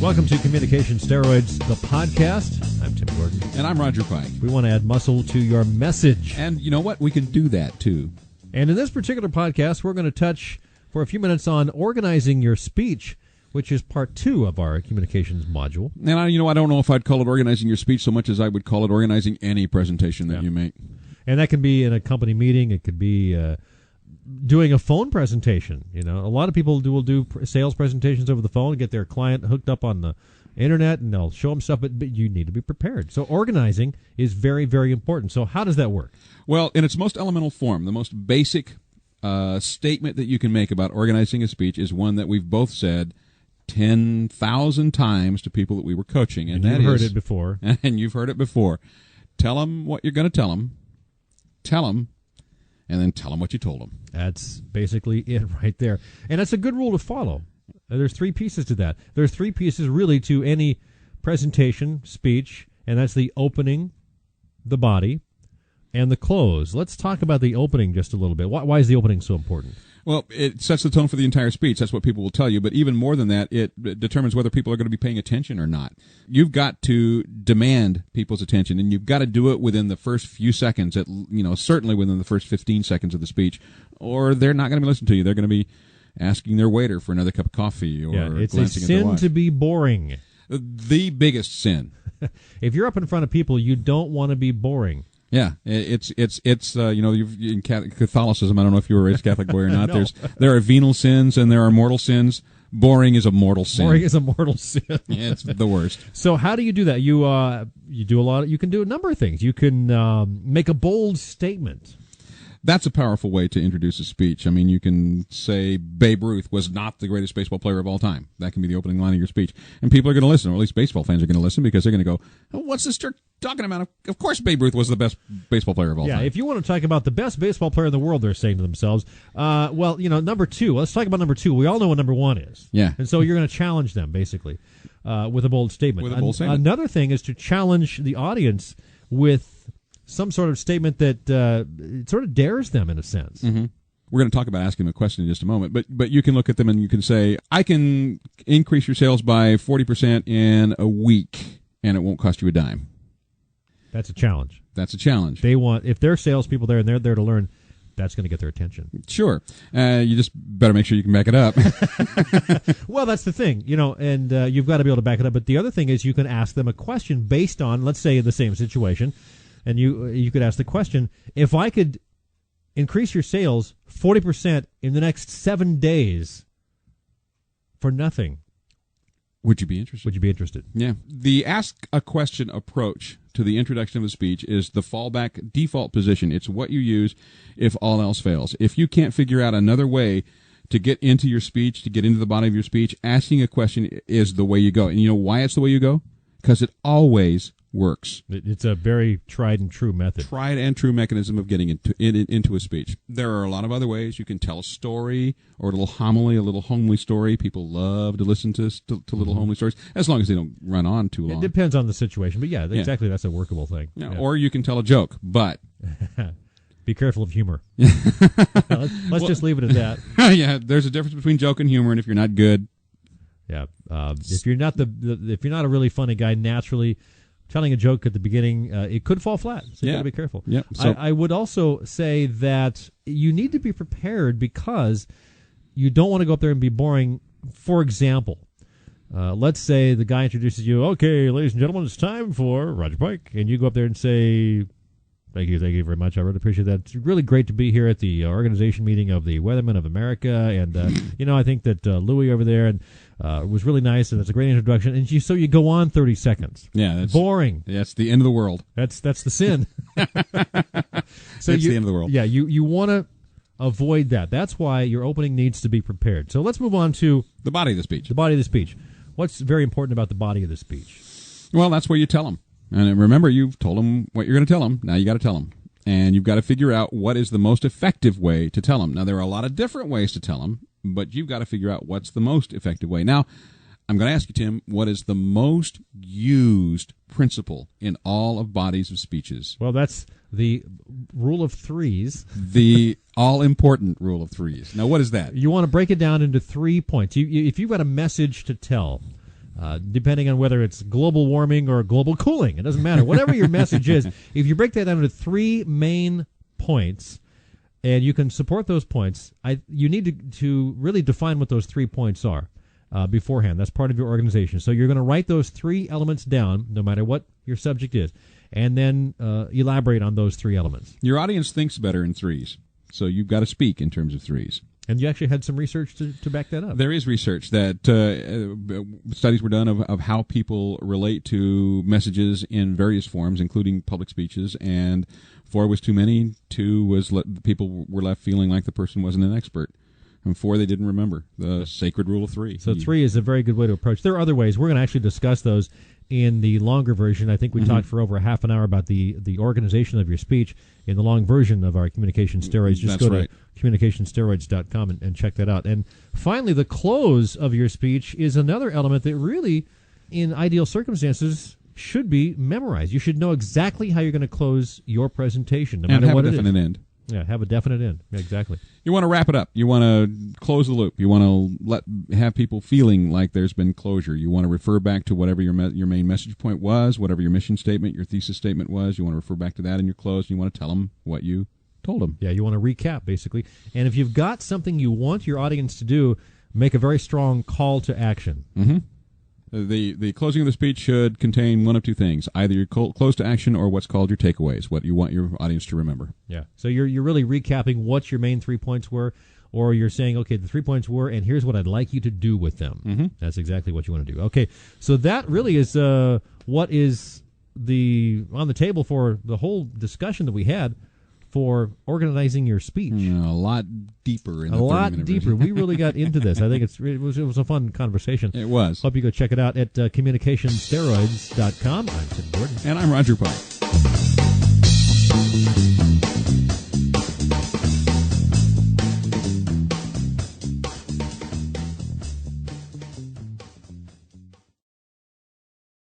Welcome to Communication Steroids, the podcast. I'm Tim Gordon. And I'm Roger Pike. We want to add muscle to your message. And you know what? We can do that, too. And in this particular podcast, we're going to touch for a few minutes on organizing your speech, which is part 2 of our communications module. And I don't know if I'd call it organizing your speech so much as I would call it organizing any presentation that you make. And that can be in a company meeting. It could be doing a phone presentation. You know, a lot of people will do sales presentations over the phone, get their client hooked up on the internet, and they'll show them stuff, but you need to be prepared. So organizing is very, very important. So how does that work? Well, in its most elemental form, the most basic statement that you can make about organizing a speech is one that we've both said 10,000 times to people that we were coaching. And you've heard it before. And you've heard it before. Tell them what you're going to tell them. Tell them. And then tell them what you told them. That's basically it right there. And that's a good rule to follow. There's 3 pieces to that. There's 3 pieces really to any presentation, speech, and that's the opening, the body, and the close. Let's talk about the opening just a little bit. Why is the opening so important? Well, it sets the tone for the entire speech. That's what people will tell you. But even more than that, it determines whether people are going to be paying attention or not. You've got to demand people's attention, and you've got to do it within the first few seconds, certainly within the first 15 seconds of the speech, or they're not going to be listening to you. They're going to be asking their waiter for another cup of coffee or it's glancing a at their watch. sin to be boring. The biggest sin. If you're up in front of people, you don't want to be boring. Yeah, it's in Catholicism, I don't know if you were raised Catholic boy or not. No. There are venal sins and there are mortal sins. Boring is a mortal sin. Boring is a mortal sin. Yeah, it's the worst. So how do you do that? You do a lot. You can do a number of things. You can make a bold statement. That's a powerful way to introduce a speech. I mean, you can say Babe Ruth was not the greatest baseball player of all time. That can be the opening line of your speech. And people are going to listen, or at least baseball fans are going to listen, because they're going to go, oh, what's this jerk talking about? Of course Babe Ruth was the best baseball player of all time. Yeah, if you want to talk about the best baseball player in the world, they're saying to themselves, number 2. Let's talk about number 2. We all know what number 1 is. Yeah. And so you're going to challenge them, basically, with a bold statement. With a bold statement. Another thing is to challenge the audience with some sort of statement that it sort of dares them in a sense. Mm-hmm. We're going to talk about asking them a question in just a moment, but you can look at them and you can say, I can increase your sales by 40% in a week, and it won't cost you a dime. That's a challenge. That's a challenge. If they're salespeople there and they're there to learn, that's going to get their attention. Sure. You just better make sure you can back it up. Well, that's the thing, and you've got to be able to back it up. But the other thing is you can ask them a question based on, let's say, in the same situation. And you could ask the question, if I could increase your sales 40% in the next 7 days for nothing, would you be interested? Would you be interested? Yeah. The ask a question approach to the introduction of a speech is the fallback default position. It's what you use if all else fails. If you can't figure out another way to get into your speech, to get into the body of your speech, asking a question is the way you go. And you know why it's the way you go? Because it always works. It's a very tried and true method. Tried and true mechanism of getting into a speech. There are a lot of other ways. You can tell a story or a little homily, a little homely story. People love to listen to little homely stories, as long as they don't run on too long. It depends on the situation, but yeah, exactly, that's a workable thing. Yeah. Or you can tell a joke, but be careful of humor. Let's just leave it at that. Yeah, there's a difference between joke and humor, and if you're not good, yeah, if you're not if you're not a really funny guy, naturally, telling a joke at the beginning, it could fall flat, so you got to be careful. Yeah. So, I would also say that you need to be prepared because you don't want to go up there and be boring. For example, let's say the guy introduces you, okay, ladies and gentlemen, it's time for Roger Pike, and you go up there and say, thank you very much. I really appreciate that. It's really great to be here at the organization meeting of the Weathermen of America, and I think that Louis over there and was really nice, and that's a great introduction. And so you go on 30 seconds. Yeah, that's boring. That's the end of the world. That's the sin. So it's the end of the world. Yeah, you want to avoid that. That's why your opening needs to be prepared. So let's move on to the body of the speech. The body of the speech. What's very important about the body of the speech? Well, that's where you tell them. And remember, you've told them what you're going to tell them. Now you got to tell them. And you've got to figure out what is the most effective way to tell them. Now, there are a lot of different ways to tell them, but you've got to figure out what's the most effective way. Now, I'm going to ask you, Tim, what is the most used principle in all of bodies of speeches? Well, that's the rule of threes. The all-important rule of threes. Now, what is that? You want to break it down into 3 points. If you've got a message to tell, depending on whether it's global warming or global cooling. It doesn't matter. Whatever your message is, if you break that down into 3 main points, and you can support those points, you need to really define what those 3 points are beforehand. That's part of your organization. So you're going to write those 3 elements down, no matter what your subject is, and then elaborate on those 3 elements. Your audience thinks better in 3s, so you've got to speak in terms of 3s. And you actually had some research to back that up. There is research that studies were done of how people relate to messages in various forms, including public speeches, and 4 was too many, 2 was people were left feeling like the person wasn't an expert, and 4 they didn't remember. The sacred rule of 3. So 3 is a very good way to approach. There are other ways. We're going to actually discuss those in the longer version. I think we talked for over a half an hour about the organization of your speech in the long version of our Communication Steroids. Just go to communicationsteroids.com and check that out. And finally, the close of your speech is another element that really, in ideal circumstances, should be memorized. You should know exactly how you're going to close your presentation, no matter what it is. And have a definite end. Yeah, have a definite end. Yeah, exactly. You want to wrap it up. You want to close the loop. You want to have people feeling like there's been closure. You want to refer back to whatever your main message point was, whatever your mission statement, your thesis statement was. You want to refer back to that in your close, and you want to tell them what you told them. Yeah, you want to recap, basically. And if you've got something you want your audience to do, make a very strong call to action. Mm-hmm. The closing of the speech should contain one of 2 things: either your close to action or what's called your takeaways, what you want your audience to remember. Yeah. So you're really recapping what your main 3 points were, or you're saying, okay, the 3 points were, and here's what I'd like you to do with them. Mm-hmm. That's exactly what you want to do. Okay. So that really is what is on the table for the whole discussion that we had for organizing your speech. A lot deeper. A lot deeper. We really got into this. I think it was a fun conversation. It was. Hope you go check it out at communicationsteroids.com. I'm Tim Gordon. And I'm Roger Pike.